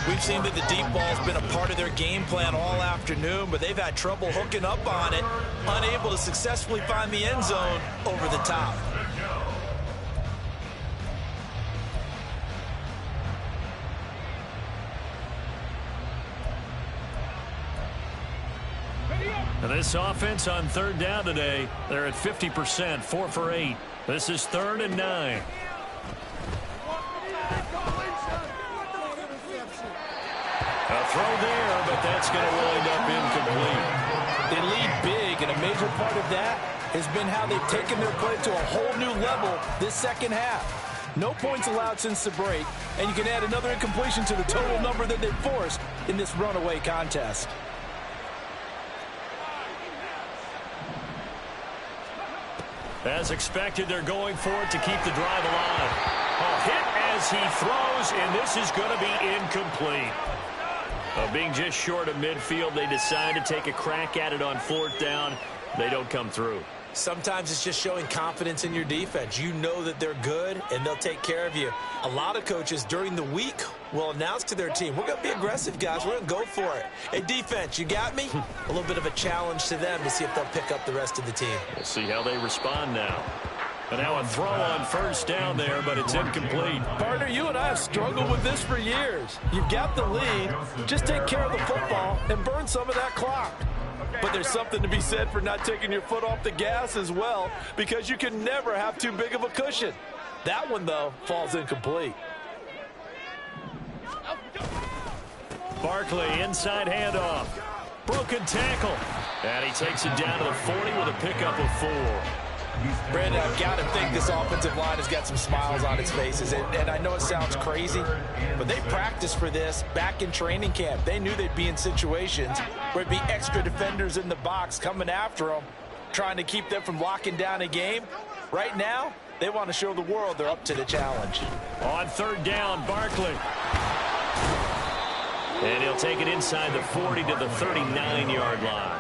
Speaker 2: We've seen that the deep ball's been a part of their game plan all afternoon, but they've had trouble hooking up on it, unable to successfully find the end zone over the top.
Speaker 3: Ready up.
Speaker 1: This offense on third down today, they're at 50%, 4 for 8. This is 3rd and 9. A throw there, but that's going to wind up incomplete.
Speaker 2: They lead big, and a major part of that has been how they've taken their play to a whole new level this second half. No points allowed since the break, and you can add another incompletion to the total number that they've forced in this runaway contest.
Speaker 1: As expected, they're going for it to keep the drive alive. A hit as he throws, and this is going to be incomplete. Being just short of midfield, they decide to take a crack at it on 4th down. They don't come through.
Speaker 2: Sometimes it's just showing confidence in your defense. You know that they're good, and they'll take care of you. A lot of coaches during the week will announce to their team, we're going to be aggressive, guys. We're going to go for it. Hey, defense, you got me? A little bit of a challenge to them to see if they'll pick up the rest of the team.
Speaker 1: We'll see how they respond now. And now a throw on 1st down there, but it's incomplete.
Speaker 2: Partner, you and I have struggled with this for years. You've got the lead. Just take care of the football and burn some of that clock. But there's something to be said for not taking your foot off the gas as well, because you can never have too big of a cushion. That one, though, falls incomplete.
Speaker 1: Barkley, inside handoff. Broken tackle. And he takes it down to the 40 with a pickup of 4.
Speaker 2: Brandon, I've got to think this offensive line has got some smiles on its faces. And I know it sounds crazy, but they practiced for this back in training camp. They knew they'd be in situations where it'd be extra defenders in the box coming after them, trying to keep them from locking down a game. Right now, they want to show the world they're up to the challenge.
Speaker 1: On 3rd down, Barkley. And he'll take it inside the 40 to the 39-yard line.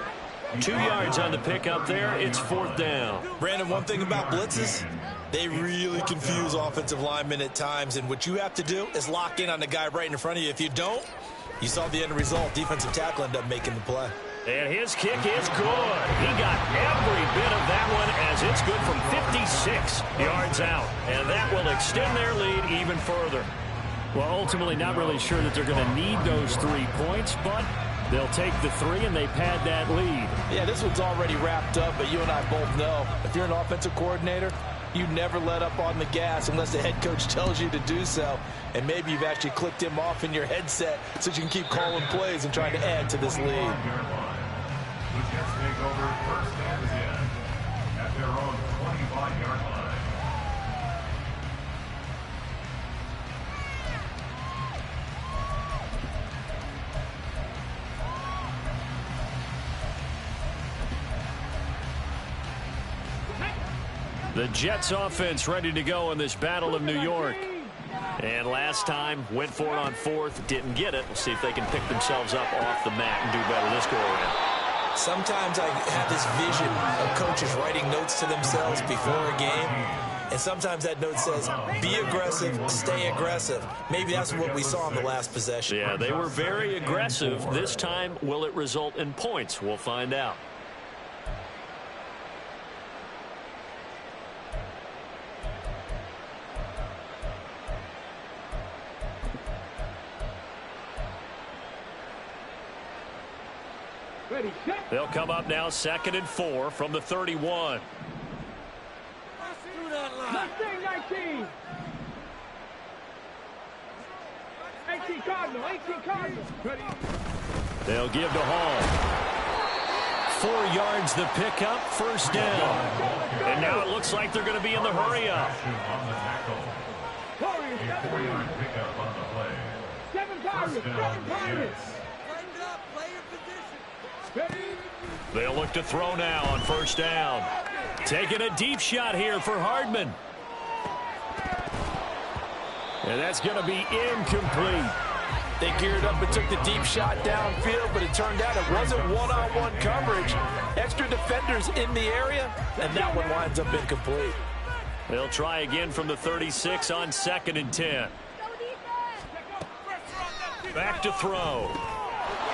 Speaker 1: 2 yards on the pickup there. It's 4th down.
Speaker 2: Brandon, one thing about blitzes, they really confuse offensive linemen at times, and what you have to do is lock in on the guy right in front of you. If you don't, you saw the end result. Defensive tackle ended up making the play.
Speaker 1: And his kick is good. He got every bit of that one as it's good from 56 yards out. And that will extend their lead even further. Well, ultimately not really sure that they're going to need those 3 points, but they'll take the 3 and they pad that lead.
Speaker 2: Yeah, this one's already wrapped up, but you and I both know if you're an offensive coordinator, you never let up on the gas unless the head coach tells you to do so. And maybe you've actually clicked him off in your headset so you can keep calling plays and trying to add to this lead.
Speaker 5: The Jets take over 1st and 10 at their own 25-yard line.
Speaker 1: The Jets offense ready to go in this Battle of New York. And last time, went for it on 4th, didn't get it. We'll see if they can pick themselves up off the mat and do better this go around.
Speaker 2: Sometimes I have this vision of coaches writing notes to themselves before a game. And sometimes that note says, be aggressive, stay aggressive. Maybe that's what we saw in the last possession.
Speaker 1: Yeah, they were very aggressive. This time, will it result in points? We'll find out. They'll come up now 2nd and 4 from the 31.
Speaker 3: Left thing, 19. 18 Cardinal, 18 Cardinal. Ready.
Speaker 1: They'll give to Hall. 4 yards the pickup, 1st down. And now it looks like they're going to be in the hurry up.
Speaker 5: A 4-yard pickup on the play.
Speaker 3: 7 Pirates, 7 Pirates.
Speaker 1: They'll look to throw now on 1st down. Taking a deep shot here for Hardman. And that's going to be incomplete.
Speaker 2: They geared up and took the deep shot downfield, but it turned out it wasn't one-on-one coverage. Extra defenders in the area, and that one winds up incomplete.
Speaker 1: They'll try again from the 36 on 2nd and 10. Back to throw.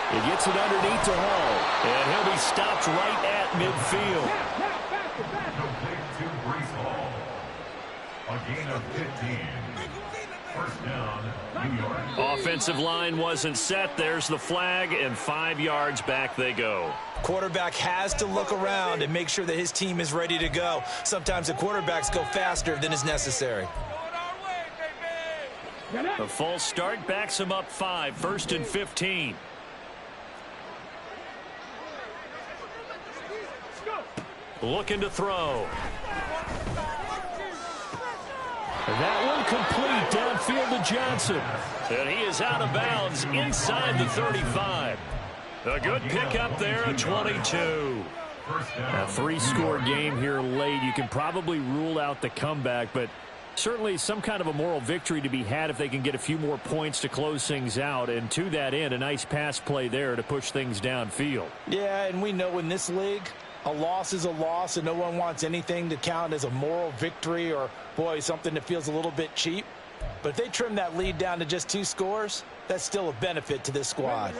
Speaker 1: He gets it underneath to Hall, and he'll be stopped right at midfield.
Speaker 5: Complete to Breece Hall. A gain of 15. First down, New York.
Speaker 1: Offensive line wasn't set. There's the flag, and 5 yards back they go.
Speaker 2: Quarterback has to look around and make sure that his team is ready to go. Sometimes the quarterbacks go faster than is necessary.
Speaker 1: A false start backs him up 5. 1st and 15. Looking to throw. That one complete downfield to Johnson. And he is out of bounds inside the 35. A good pickup there at 22. A 3-score game here late. You can probably rule out the comeback, but certainly some kind of a moral victory to be had if they can get a few more points to close things out. And to that end, a nice pass play there to push things downfield.
Speaker 2: Yeah, and we know in this league, a loss is a loss, and no one wants anything to count as a moral victory or, boy, something that feels a little bit cheap. But if they trim that lead down to just 2 scores, that's still a benefit to this squad.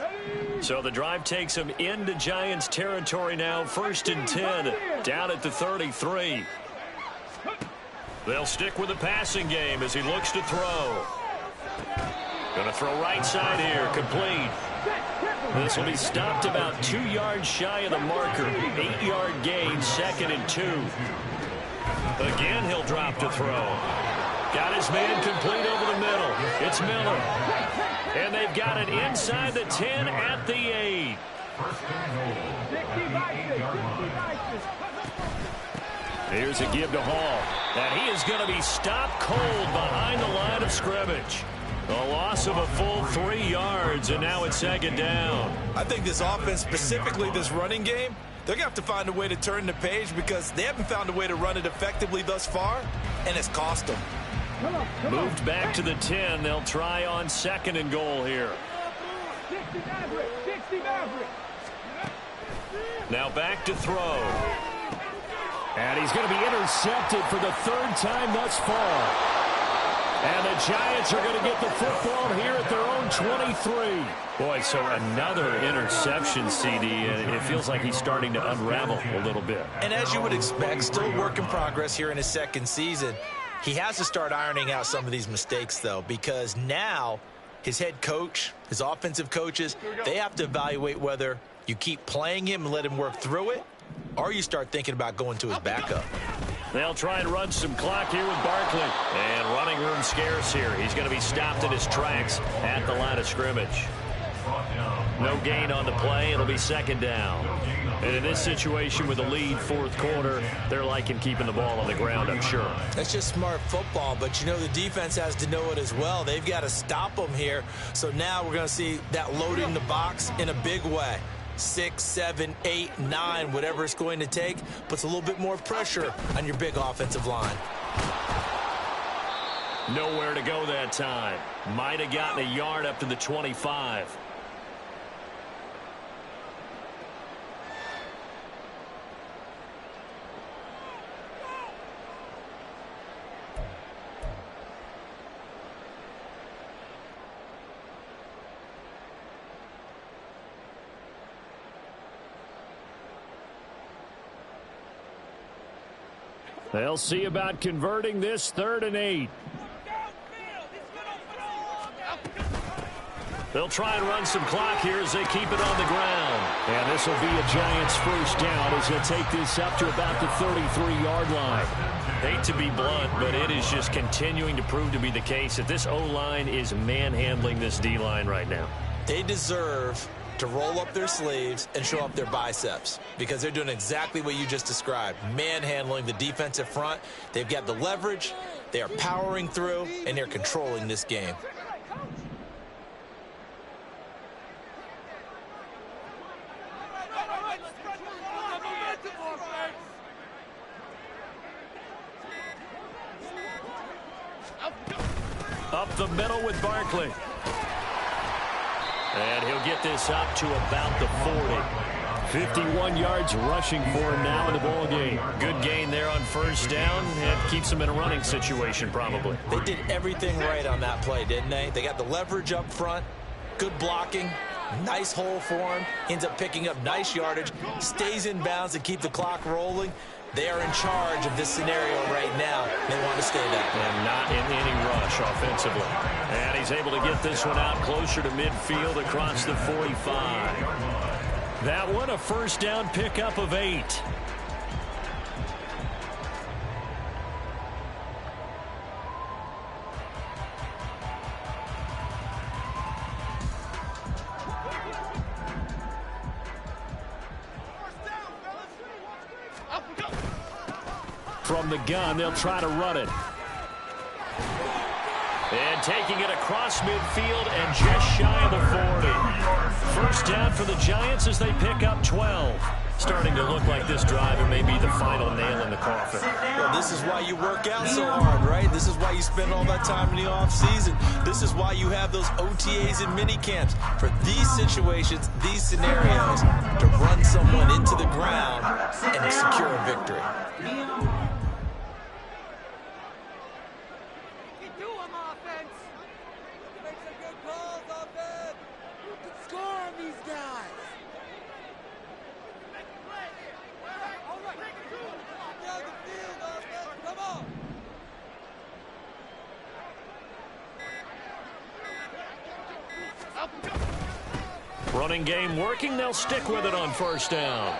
Speaker 1: So the drive takes them into Giants territory now. 1st and 10, down at the 33. They'll stick with the passing game as he looks to throw. Going to throw right side here, complete. This will be stopped about 2 yards shy of the marker. 8-yard gain, 2nd and 2. Again, he'll drop to throw. Got his man complete over the middle. It's Miller. And they've got it inside the 10 at the 8. Here's a give to Hall. And he is going to be stopped cold behind the line of scrimmage. A loss of a full 3 yards, and now it's 2nd down.
Speaker 2: I think this offense, specifically this running game, they're going to have to find a way to turn the page because they haven't found a way to run it effectively thus far, and it's cost them.
Speaker 1: Moved back to the 10. They'll try on 2nd and goal here. Now back to throw. And he's going to be intercepted for the 3rd time thus far. And the Giants are going to get the football here at their own 23. Boy, so another interception, CD. It feels like he's starting to unravel a little bit.
Speaker 2: And as you would expect, still work in progress here in his 2nd season. He has to start ironing out some of these mistakes, though, because now his head coach, his offensive coaches, they have to evaluate whether you keep playing him and let him work through it, or you start thinking about going to his backup.
Speaker 1: They'll try and run some clock here with Barkley. And running room scarce here. He's going to be stopped in his tracks at the line of scrimmage. No gain on the play. It'll be 2nd down. And in this situation with the lead 4th quarter, they're liking keeping the ball on the ground, I'm sure.
Speaker 2: That's just smart football, but you know the defense has to know it as well. They've got to stop them here. So now we're going to see that loading the box in a big way. 6, 7, 8, 9, whatever it's going to take, puts a little bit more pressure on your big offensive line.
Speaker 1: Nowhere to go that time. Might have gotten a yard up to the 25. They'll see about converting this 3rd and 8. They'll try and run some clock here as they keep it on the ground. And this will be a Giants 1st down as they'll take this up to about the 33-yard line. Hate to be blunt, but it is just continuing to prove to be the case that this O-line is manhandling this D-line right now.
Speaker 2: They deserve to roll up their sleeves and show up their biceps because they're doing exactly what you just described, manhandling the defensive front. They've got the leverage, they are powering through, and they're controlling this game.
Speaker 1: Up the middle with Barkley. And he'll get this up to about the 40. 51 yards rushing for him now in the ball game. Good gain there on 1st down. It keeps him in a running situation probably.
Speaker 2: They did everything right on that play, didn't they? They got the leverage up front, good blocking, nice hole for him, ends up picking up nice yardage, stays in bounds and keep the clock rolling. They are in charge of this scenario right now. They want to stay that way.
Speaker 1: And not in any rush offensively. And he's able to get this one out closer to midfield across the 45. That one a first down pickup of 8. From the gun, they'll try to run it. And taking it across midfield and just shy of the 40. First down for the Giants as they pick up 12. Starting to look like this drive may be the final nail in the coffin.
Speaker 2: Well, this is why you work out so hard, right? This is why you spend all that time in the offseason. This is why you have those OTAs and mini camps. For these situations, these scenarios, to run someone into the ground and secure a victory.
Speaker 1: Running game working. They'll stick with it on first down.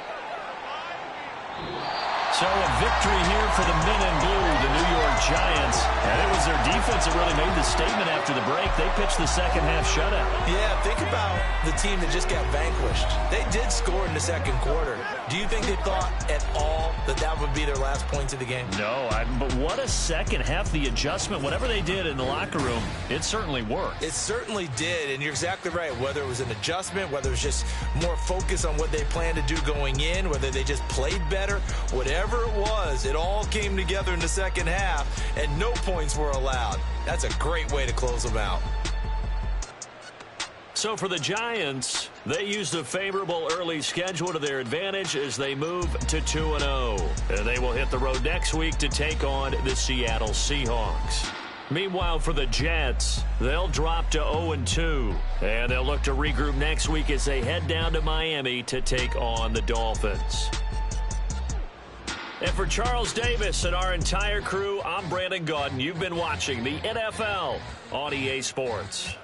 Speaker 1: So a victory here for the men in blue, the New York Giants. And it was their defense that really made the statement after the break. They pitched the second half shutout.
Speaker 2: Yeah, think about the team that just got vanquished. They did score in the second quarter. Do you think they thought at all that that would be their last points of the game?
Speaker 1: No, but what a second half. The adjustment, whatever they did in the locker room, it certainly worked.
Speaker 2: It certainly did, and you're exactly right. Whether it was an adjustment, whether it was just more focus on what they planned to do going in, whether they just played better, whatever it was, it all came together in the second half, and no points were allowed. That's a great way to close them out.
Speaker 1: So for the Giants, they used a favorable early schedule to their advantage as they move to 2-0. They will hit the road next week to take on the Seattle Seahawks. Meanwhile, for the Jets, they'll drop to 0-2. And they'll look to regroup next week as they head down to Miami to take on the Dolphins. And for Charles Davis and our entire crew, I'm Brandon Gaudin. You've been watching the NFL on EA Sports.